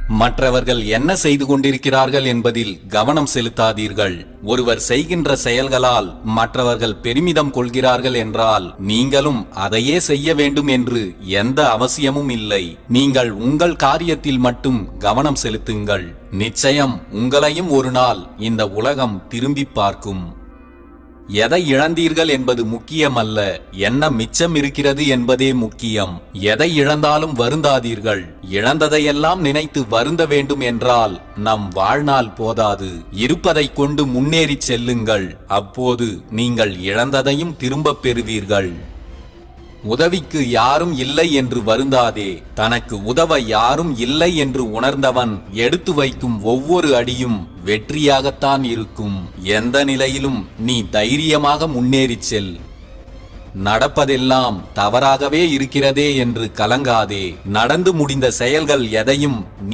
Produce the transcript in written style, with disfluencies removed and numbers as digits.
மற்றவர்கள் என்ன செய்து கொண்டிருக்கிறார்கள் என்பதில் கவனம் செலுத்தாதீர்கள். ஒருவர் செய்கின்ற செயல்களால் மற்றவர்கள் பெருமிதம் கொள்கிறார்கள் என்றால் நீங்களும் அதையே செய்ய வேண்டும் என்று எந்த அவசியமும் இல்லை. நீங்கள் உங்கள் காரியத்தில் மட்டும் கவனம் செலுத்துங்கள். நிச்சயம் உங்களையும் ஒரு நாள் இந்த உலகம் திரும்பி பார்க்கும். எதை இழந்தீர்கள் என்பது முக்கியமல்ல, என்ன மிச்சம் இருக்கிறது என்பதே முக்கியம். எதை இழந்தாலும் வருந்தாதீர்கள். இழந்ததையெல்லாம் நினைத்து வருந்த வேண்டும் என்றால் நம் வாழ்நாள் போதாது. இருப்பதைக் கொண்டு முன்னேறிச் செல்லுங்கள். அப்போது நீங்கள் இழந்ததையும் திரும்பப் பெறுவீர்கள். உதவிக்கு யாரும் இல்லை என்று வருந்தாதே. தனக்கு உதவ யாரும் இல்லை என்று உணர்ந்தவன் எடுத்து வைக்கும் ஒவ்வொரு அடியும் வெற்றியாகத்தான் இருக்கும். எந்த நிலையிலும் நீ தைரியமாக முன்னேறிச் செல். நடப்பதெல்லாம் தவறாகவே இருக்கிறதே என்று கலங்காதே. நடந்து முடிந்த செயல்கள் எதையும் நீ